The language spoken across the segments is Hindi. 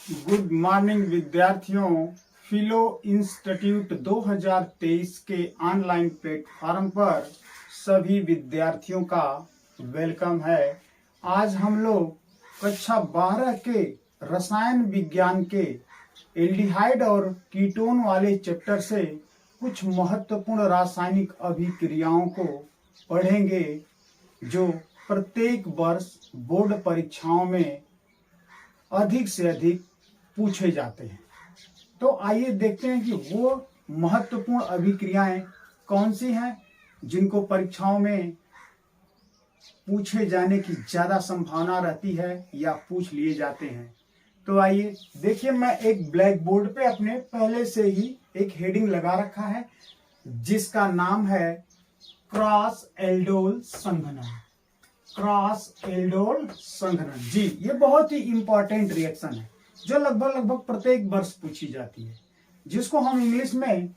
गुड मॉर्निंग विद्यार्थियों। फिलो इंस्टीट्यूट 2023 के ऑनलाइन प्लेटफॉर्म पर सभी विद्यार्थियों का वेलकम है। आज हम लोग कक्षा 12 के रसायन विज्ञान के एल्डिहाइड और कीटोन वाले चैप्टर से कुछ महत्वपूर्ण रासायनिक अभिक्रियाओं को पढ़ेंगे जो प्रत्येक वर्ष बोर्ड परीक्षाओं में अधिक से अधिक पूछे जाते हैं। तो आइए देखते हैं कि वो महत्वपूर्ण अभिक्रियाएं कौन सी हैं जिनको परीक्षाओं में पूछे जाने की ज्यादा संभावना रहती है या पूछ लिए जाते हैं। तो आइए देखिए, मैं एक ब्लैक बोर्ड पे अपने पहले से ही एक हेडिंग लगा रखा है जिसका नाम है क्रॉस एल्डोल संघनन। क्रॉस एल्डोल संघनन, जी ये बहुत ही इंपॉर्टेंट रिएक्शन है जो लगभग प्रत्येक वर्ष पूछी जाती है, जिसको हम इंग्लिश में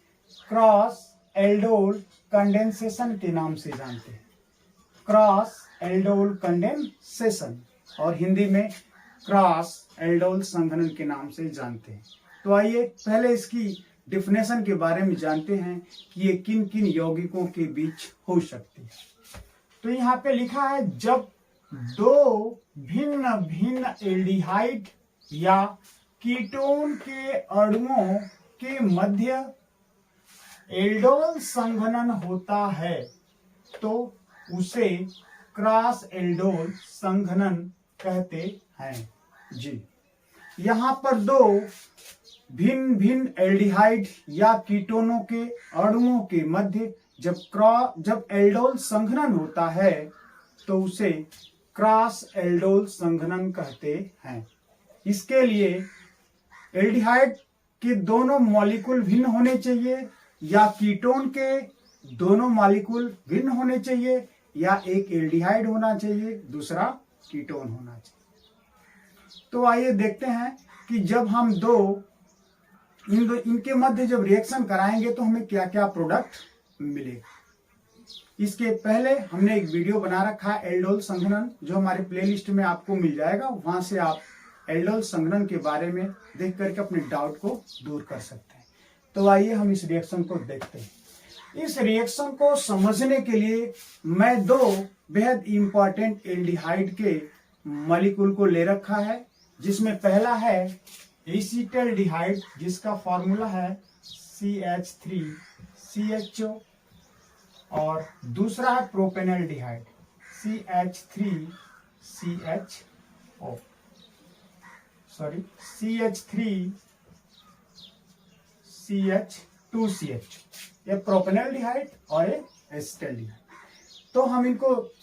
क्रॉस एल्डोल कंडेंसेशन के नाम से जानते हैं। क्रॉस एल्डोल कंडेंसेशन और हिंदी में क्रॉस एल्डोल संघनन के नाम से जानते हैं। तो आइए पहले इसकी डिफिनेशन के बारे में जानते हैं कि ये किन किन यौगिकों के बीच हो सकती है। तो यहाँ पे लिखा है, जब दो भिन्न भिन्न एल्डिहाइड या कीटोन के अणुओं के मध्य एल्डोल संघनन होता है तो उसे क्रॉस एल्डोल संघनन कहते हैं। जी यहाँ पर दो भिन्न भिन्न एल्डिहाइड या कीटोनों के अणुओं के मध्य जब एल्डोल संघनन होता है तो उसे क्रॉस एल्डोल संघनन कहते हैं। इसके लिए एल्डिहाइड के दोनों मॉलिक्यूल भिन्न होने चाहिए या कीटोन के दोनों मॉलिक्यूल भिन्न होने चाहिए या एक एल्डिहाइड होना चाहिए दूसरा कीटोन होना चाहिए। तो आइए देखते हैं कि जब हम इनके मध्य जब रिएक्शन कराएंगे तो हमें क्या क्या प्रोडक्ट मिलेगा। इसके पहले हमने एक वीडियो बना रखा है एल्डोल संघनन, जो हमारे प्लेलिस्ट में आपको मिल जाएगा। वहां से आप एल्डोल संघनन के बारे में देख करके अपने डाउट को दूर कर सकते हैं। तो आइए हम इस रिएक्शन को देखते हैं। इस रिएक्शन को समझने के लिए मैं दो बेहद इंपॉर्टेंट एल्डिहाइड के मॉलिक्यूल को ले रखा है, जिसमें पहला है एसीटल्डिहाइड जिसका फॉर्मूला है CH3CHO और दूसरा है प्रोपेनल्डिहाइड CH3CH2CH। ये प्रोपेनल्डिहाइड और ये एसीटल्डिहाइड। तो हम इनको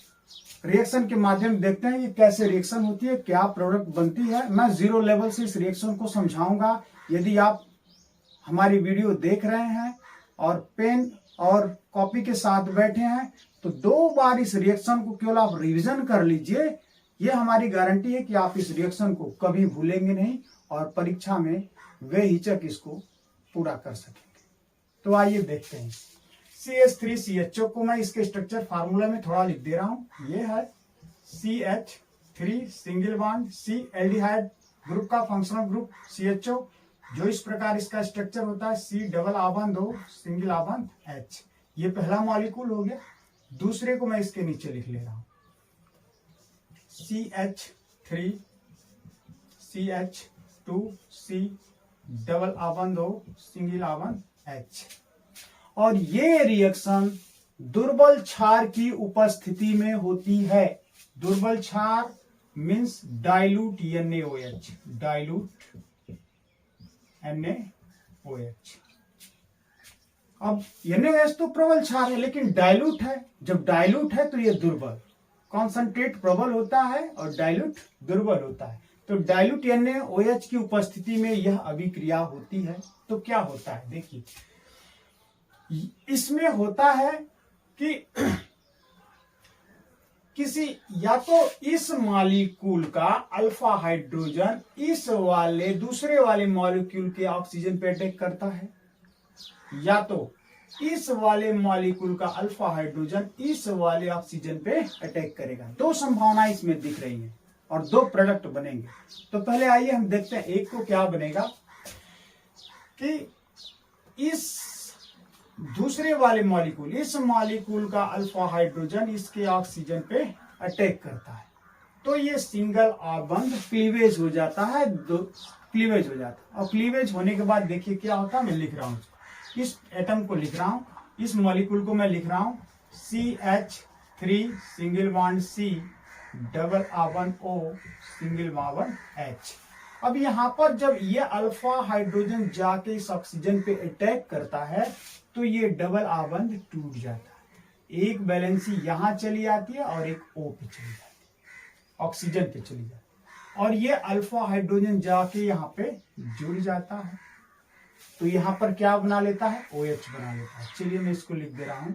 रिएक्शन के माध्यम देखते हैं कि कैसे रिएक्शन होती है, क्या प्रोडक्ट बनती है। मैं जीरो लेवल से इस रिएक्शन को समझाऊंगा। यदि आप हमारी वीडियो देख रहे हैं और पेन और कॉपी के साथ बैठे हैं तो दो बार इस रिएक्शन को केवल आप रिवीजन कर लीजिए। ये हमारी गारंटी है कि आप इस रिएक्शन को कभी भूलेंगे नहीं और परीक्षा में बेहिचक इसको पूरा कर सकेंगे। तो आइए देखते हैं। CH3CHO को मैं इसके स्ट्रक्चर फार्मूला में थोड़ा लिख दे रहा हूं। ये है CH3 single bond C aldehyde group का फंक्शनल ग्रुप CHO, जो इस प्रकार इसका स्ट्रक्चर होता है C डबल आबंध O सिंगल आबंध H। ये पहला मॉलिक्यूल हो गया। दूसरे को मैं इसके नीचे लिख ले रहा हूं CH3 CH2 C डबल आबंध O सिंगल आबंध H। और ये रिएक्शन दुर्बल क्षार की उपस्थिति में होती है। दुर्बल क्षार means dilute NaOH, dilute NaOH। अब NaOH तो प्रबल क्षार है लेकिन डाइल्यूट है। जब डाइल्यूट है तो ये दुर्बल, कॉन्सेंट्रेट प्रबल होता है और डाइल्यूट दुर्बल होता है। तो डाइल्यूट NaOH की उपस्थिति में यह अभिक्रिया होती है। तो क्या होता है देखिए, इसमें होता है कि किसी या तो इस मॉलिक्यूल का अल्फा हाइड्रोजन इस वाले दूसरे वाले मॉलिक्यूल के ऑक्सीजन पे अटैक करता है, या तो इस वाले मॉलिक्यूल का अल्फा हाइड्रोजन इस वाले ऑक्सीजन पे अटैक करेगा। दो संभावनाएं इसमें दिख रही हैं और 2 प्रोडक्ट बनेंगे। तो पहले आइए हम देखते हैं एक को क्या बनेगा कि इस दूसरे वाले मॉलिक्यूल, इस मॉलिक्यूल का अल्फा हाइड्रोजन इसके ऑक्सीजन पे अटैक करता है तो ये सिंगल बंध क्लीवेज हो जाता है, क्लीवेज हो जाता है। और क्लीवेज होने के बाद देखिए क्या होता है, मैं लिख रहा हूं इस एटम को लिख रहा हूं, इस मॉलिक्यूल को मैं लिख रहा हूं CH3 single bond C double bond O single bond H। अब यहाँ पर जब ये अल्फा हाइड्रोजन जाके इस ऑक्सीजन पे अटैक करता है तो ये डबल बॉन्ड टूट जाता है, एक वैलेंसी यहाँ चली आती है और एक O पे चली जाती है, ऑक्सीजन पे चली जाती है, और ये अल्फा हाइड्रोजन जाके यहाँ पे जुड़ जाता है तो यहाँ पर क्या बना लेता है, OH बना लेता है। चलिए मैं इसको लिख दे रहा हूं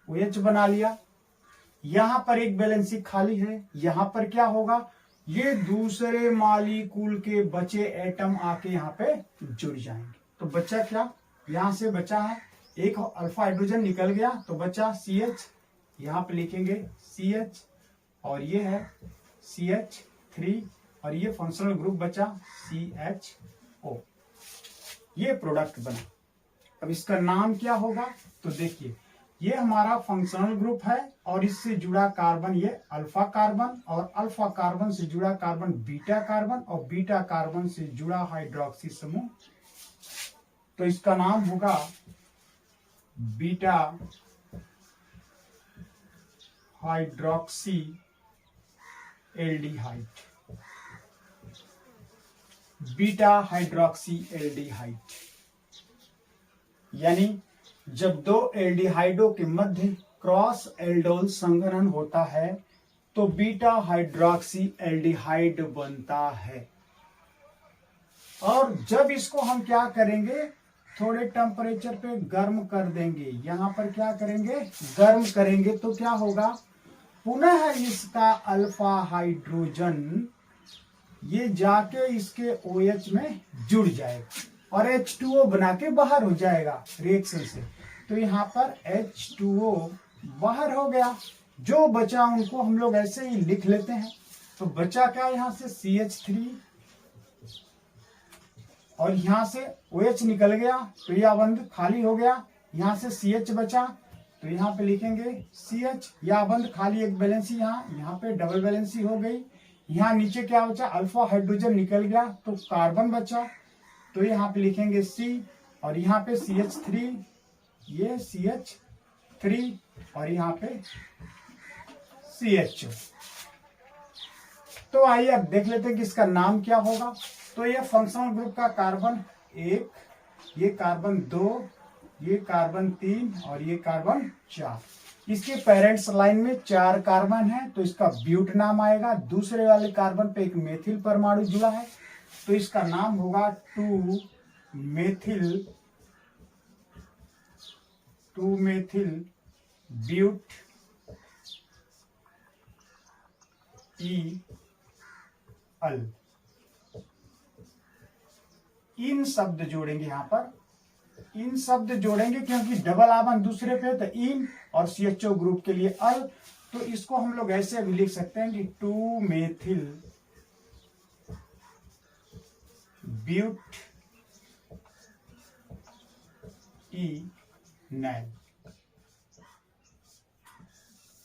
OH बना लिया। यहाँ पर एक वैलेंसी खाली है, यहाँ पर क्या होगा, ये दूसरे मॉलिक्यूल के बचे एटम आके यहाँ पे जुड़ जाएंगे। तो बचा क्या, यहाँ से बचा है एक अल्फा हाइड्रोजन निकल गया तो बचा CH, यहाँ पे लिखेंगे CH और ये है CH3 और ये फंक्शनल ग्रुप बचा CHO। ये प्रोडक्ट बना। अब इसका नाम क्या होगा, तो देखिए ये हमारा फंक्शनल ग्रुप है और इससे जुड़ा कार्बन ये अल्फा कार्बन, और अल्फा कार्बन से जुड़ा कार्बन बीटा कार्बन, और बीटा कार्बन से जुड़ा हाइड्रोक्सी समूह, तो इसका नाम होगा beta hydroxy aldehyde, beta hydroxy aldehyde. यानी जब 2 एल्डिहाइडों के मध्य क्रॉस एल्डोल संघनन होता है तो बीटा हाइड्रोक्सी एल्डिहाइड बनता है। और जब इसको हम क्या करेंगे, थोड़े टेम्परेचर पे गर्म कर देंगे, यहां पर क्या करेंगे, गर्म करेंगे, तो क्या होगा, पुनः इसका अल्फा हाइड्रोजन ये जाके इसके OH में जुड़ जाएगा और H2O बना के बाहर हो जाएगा रिएक्शन से। तो यहाँ पर H2O बाहर हो गया, जो बचा उनको हम लोग ऐसे ही लिख लेते हैं। तो बचा क्या, यहाँ से CH3 और यहाँ से OH निकल गया तो यह बंध खाली हो गया, यहाँ से CH बचा तो यहाँ पे लिखेंगे CH, यह बंध खाली, एक वैलेंसी यहाँ पे डबल वैलेंसी हो गई। यहाँ नीचे क्या बचा, अल्फा हाइड्रोजन निकल गया तो कार्बन बचा, तो यहाँ पे लिखेंगे C और यहाँ पे CH3, ये CH3 और यहाँ पे CHO। तो आइए अब देख लेते हैं कि इसका नाम क्या होगा। तो ये फंक्शनल ग्रुप का कार्बन 1, ये कार्बन 2, ये कार्बन 3 और ये कार्बन 4। इसके पेरेंट्स लाइन में 4 कार्बन है तो इसका ब्यूट नाम आएगा। दूसरे वाले कार्बन पे एक मेथिल परमाणु जुड़ा है तो इसका नाम होगा 2 मेथिल ब्यूट अल। इन शब्द जोड़ेंगे, यहाँ पर इन शब्द जोड़ेंगे क्योंकि डबल आबन दूसरे पे तो इन और CHO ग्रुप के लिए अल, तो इसको हम लोग ऐसे भी लिख सकते हैं कि 2 मेथिल ब्यूट इनैल,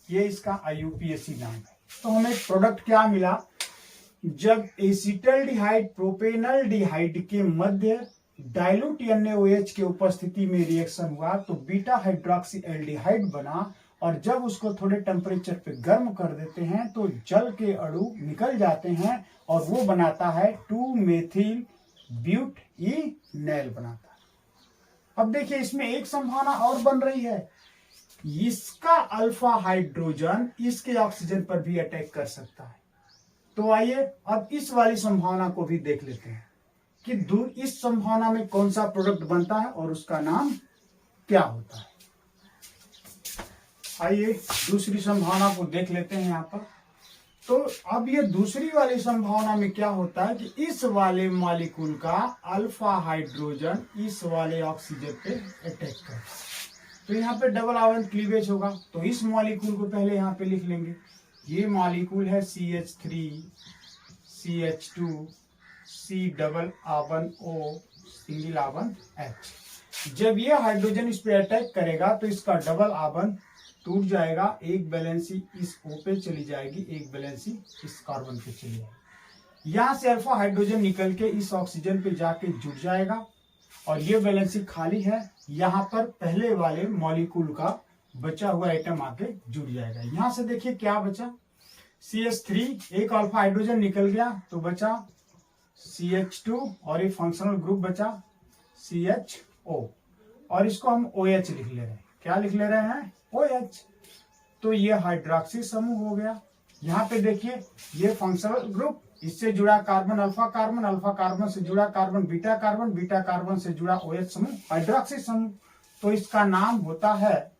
ये इसका IUPAC नाम है। तो हमें प्रोडक्ट क्या मिला, जब एसिटल्डिहाइड प्रोपेनल्डिहाइड के मध्य डाइल्यूट NaOH के उपस्थिति में रिएक्शन हुआ तो बीटा हाइड्रोक्सी एल्डिहाइड बना, और जब उसको थोड़े टेम्परेचर पे गर्म कर देते हैं तो जल के अणु निकल जाते हैं और वो बनाता है 2 मेथिल ब्यूट इनैल बनाता है। अब देखिए इसमें एक संभावना और बन रही है, इसका अल्फा हाइड्रोजन इसके ऑक्सीजन पर भी अटैक कर सकता है। तो आइए अब इस वाली संभावना को भी देख लेते हैं कि इस संभावना में कौन सा प्रोडक्ट बनता है और उसका नाम क्या होता है। आइए दूसरी संभावना को देख लेते हैं यहाँ पर। तो अब ये दूसरी वाली संभावना में क्या होता है कि इस वाले मॉलिक्यूल का अल्फा हाइड्रोजन इस वाले ऑक्सीजन पे अटैक करता है तो यहाँ पे डबल आयन क्लीवेज होगा। तो इस मॉलिक्यूल को पहले यहाँ पे लिख लेंगे ये मॉलिक्यूल है CH3 CH2 C double R1 O single R1 H। जब ये हाइड्रोजन इस पे अटैक करेगा तो इसका डबल R1 टूट जाएगा, एक वैलेंसी इस O पे चली जाएगी, एक वैलेंसी इस कार्बन पे चली जाएगी। यहाँ से अल्फा हाइड्रोजन निकल के इस ऑक्सीजन पे जाके जुड़ जाएगा और ये वैलेंसी खाली है, यहाँ पर पहले वाले मॉलिक्यूल का बचा हुआ एटम आके जुड़ जाएगा। यहाँ से देखिए क्या बचा, CH3 एक अल्फा हाइड्रोजन निकल गया तो बचा CH2 और एक फंक्शनल ग्रुप बचा CHO और इसको हम OH लिख ले रहे हैं। क्या लिख ले रहे हैं? OH। तो ये हाइड्रोक्सी समूह हो गया। यहाँ पे देखिए ये फंक्शनल ग्रुप, इससे जुड़ा कार्बन अल्फा कार्बन से जुड़ा कार्बन, बीटा कार्बन से जुड़ा OH समूह, हाइड्रोक्सी समूह। तो इसका नाम होता है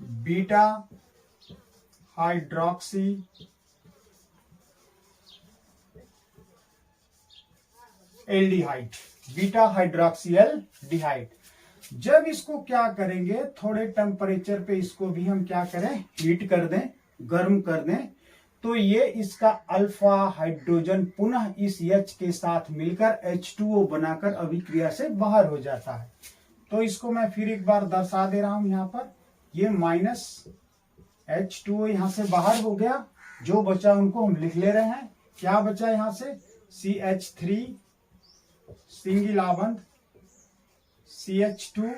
beta hydroxy aldehyde, beta hydroxy aldehyde. जब इसको क्या करेंगे, थोड़े टेम्परेचर पे इसको भी हम क्या करें, हीट कर दें, गर्म कर दें, तो ये इसका अल्फा हाइड्रोजन पुनः इस H के साथ मिलकर H2O बनाकर अभिक्रिया से बाहर हो जाता है। तो इसको मैं फिर एक बार दर्शा दे रहा हूं। यहाँ पर ये माइनस H2O यहाँ से बाहर हो गया, जो बचा उनको हम लिख ले रहे हैं। क्या बचा यहाँ से? CH3 सिंगल R1 CH2,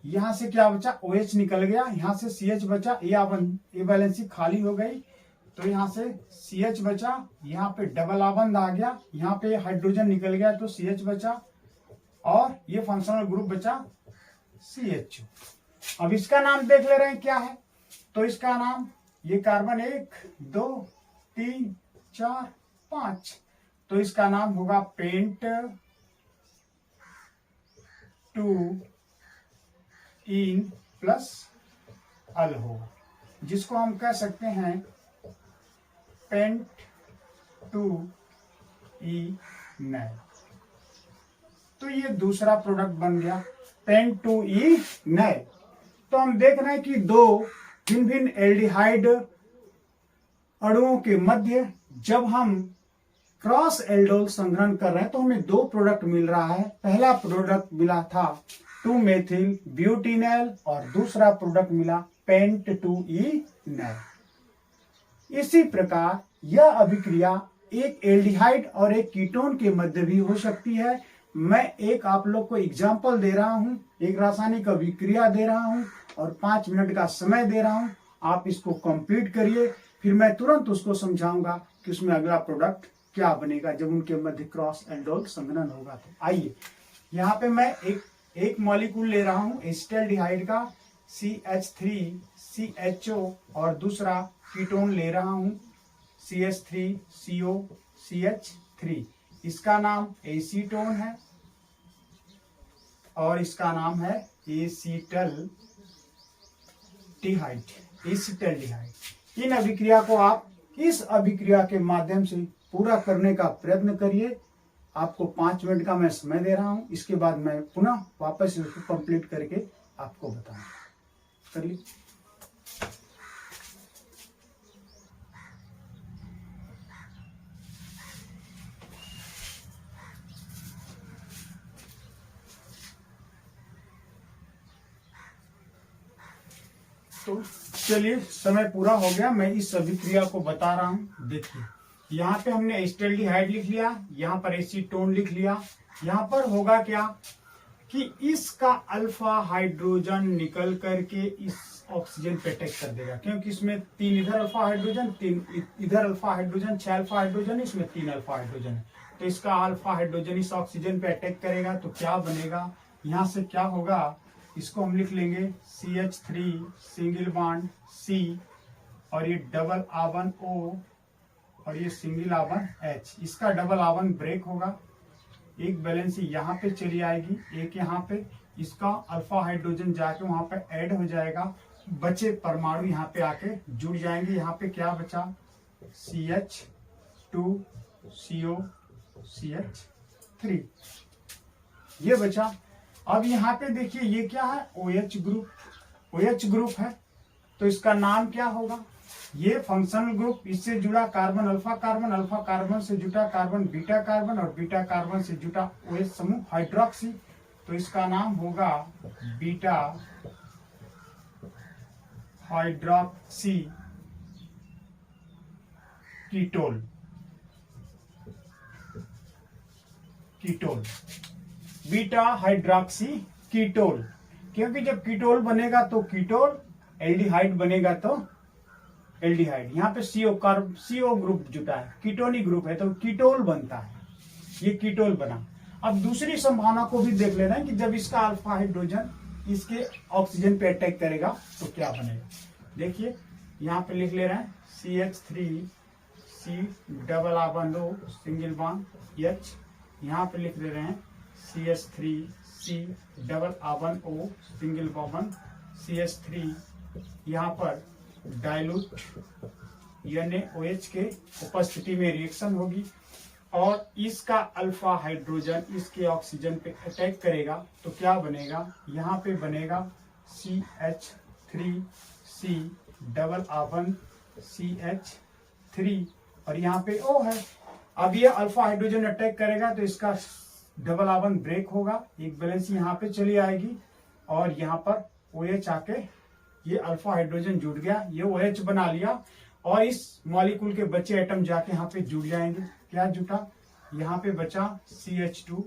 यहाँ से क्या बचा? OH निकल गया, यहाँ से CH बचा, ये R1, ये वैलेंसी खाली हो गई तो यहाँ से CH बचा, यहाँ पे डबल R1 आ गया, यहाँ पे हाइड्रोजन निकल गया तो CH बचा और ये फंक्शनल ग्रुप बचा CHO। अब इसका नाम देख ले रहे हैं क्या है, तो इसका नाम, ये कार्बन 1 2 3 4 5, तो इसका नाम होगा पेंट 2 इन प्लस अल होगा, जिसको हम कह सकते हैं पेंट 2 ई नैल। तो ये दूसरा प्रोडक्ट बन गया पेंट 2 ई नैल। तो हम देख रहे हैं कि दो भिन्न भिन्न एल्डिहाइड अणुओं के मध्य जब हम क्रॉस एल्डोल संग्रहण कर रहे हैं तो हमें दो प्रोडक्ट मिल रहा है। पहला प्रोडक्ट मिला था 2 मेथिल ब्यूटेनॉल और दूसरा प्रोडक्ट मिला पेंट 2 ई नैल। इसी प्रकार यह अभिक्रिया एक एल्डिहाइड और एक कीटोन के मध्य भी हो सकती है। मैं एक आप लोग को एग्जाम्पल दे रहा हूं, एक रासायनिक अभिक्रिया दे रहा हूं और 5 मिनट का समय दे रहा हूं। आप इसको कंप्लीट करिए, फिर मैं तुरंत उसको समझाऊंगा कि उसमें अगला प्रोडक्ट क्या बनेगा जब उनके मध्य क्रॉस एल्डोल संघनन होगा। तो आइए यहाँ पे मैं एक मॉलिक्यूल ले रहा हूँ एसिटाल्डिहाइड का CH3 CHO और दूसरा कीटोन ले रहा हूँ CH3CO CH3। इसका नाम एसीटोन है और इसका नाम है एसिटाल्डिहाइड। इन अभिक्रिया को आप इस अभिक्रिया के माध्यम से पूरा करने का प्रयत्न करिए। आपको 5 मिनट का मैं समय दे रहा हूं, इसके बाद मैं पुनः वापस इसको कंप्लीट करके आपको बताऊंगा। करिए। तो चलिए, समय पूरा हो गया, मैं इस अभिक्रिया को बता रहा हूं। देखिए यहाँ पे हमने एसिटाल्डिहाइड लिख लिया, यहाँ पर एसीटोन लिख लिया। यहाँ पर होगा क्या कि इसका अल्फा हाइड्रोजन निकल करके इस ऑक्सीजन पे अटैक कर देगा, क्योंकि इसमें 3 इधर अल्फा हाइड्रोजन, 3 इधर अल्फा हाइड्रोजन, 6 अल्फा हाइड्रोजन, इसमें 3 अल्फा हाइड्रोजन है। तो इसका अल्फा हाइड्रोजन इस ऑक्सीजन पे अटैक करेगा तो क्या बनेगा, यहाँ से क्या होगा, इसको हम लिख लेंगे CH3 सिंगल बॉन्ड C और ये डबल R1 O और ये सिंगल R1 H। इसका डबल R1 ब्रेक होगा, एक वैलेंसी यहाँ पे चली आएगी, एक यहाँ पे, इसका अल्फा हाइड्रोजन जाके वहां पे ऐड हो जाएगा, बचे परमाणु यहाँ पे आके जुड़ जाएंगे। यहाँ पे क्या बचा, CH2 CO CH3 ये बचा। अब यहाँ पे देखिए ये क्या है, OH ग्रुप है, तो इसका नाम क्या होगा, ये फंक्शनल ग्रुप, इससे जुड़ा कार्बन, अल्फा कार्बन से जुटा कार्बन, बीटा कार्बन और बीटा कार्बन से जुटा OH समूह हाइड्रोक्सी, तो इसका नाम होगा beta hydroxy ketol. Beta hydroxy ketol, क्योंकि जब कीटोल बनेगा तो कीटोल, एल्डिहाइड बनेगा तो एल्डिहाइड। यहाँ पे CO ग्रुप जुटा है, कीटोनिक ग्रुप है, तो कीटोल बनता है, ये कीटोल बना। अब दूसरी संभावना को भी देख लेना है कि जब इसका अल्फा हाइड्रोजन इसके ऑक्सीजन पे अटैक करेगा तो क्या बनेगा। देखिए यहाँ पे लिख ले रहे हैं CH3C डबल आबंध O सिंगल बॉन्ड H, यहाँ पे लिख ले रहे हैं CH3C डबल आबंध O सिंगल बॉन्ड CH3, यहाँ पर डाइल्यूट NaOH के उपस्थिति में रिएक्शन होगी और इसका अल्फा हाइड्रोजन इसके ऑक्सीजन पे अटैक करेगा तो क्या बनेगा, यहाँ पे बनेगा CH3C डबल आबंध CH3 और यहाँ पे O है। अब ये अल्फा हाइड्रोजन अटैक करेगा तो इसका डबल आबंध ब्रेक होगा, एक बैलेंस यहाँ पे चली आएगी और यहाँ पर OH आके ये अल्फा हाइड्रोजन जुड़ गया, ये OH बना लिया और इस मॉलिक्यूल के बचे एटम जाके यहाँ पे जुड़ जाएंगे। क्या जुटा, यहाँ पे बचा CH2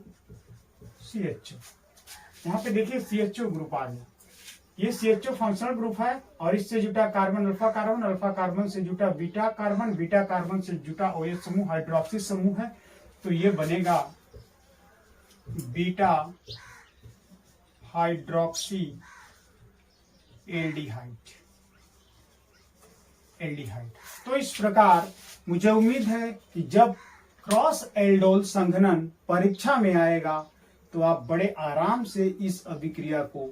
CHO, यहाँ पे देखिए CHO ग्रुप आ गया। ये CHO फंक्शनल ग्रुप है और इससे जुटा कार्बन, अल्फा कार्बन से जुटा बीटा कार्बन से जुटा OH समूह हाइड्रोक्सी समूह है, तो ये बनेगा बीटा हाइड्रोक्सी एल्डिहाइड। तो इस प्रकार मुझे उम्मीद है कि जब क्रॉस एल्डोल संघनन परीक्षा में आएगा तो आप बड़े आराम से इस अभिक्रिया को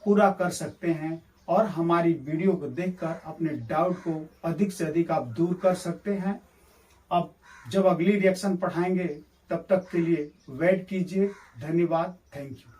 पूरा कर सकते हैं और हमारी वीडियो को देखकर अपने डाउट को अधिक से अधिक आप दूर कर सकते हैं। अब जब अगली रिएक्शन पढ़ाएंगे तब तक के लिए वेट कीजिए। धन्यवाद, थैंक यू।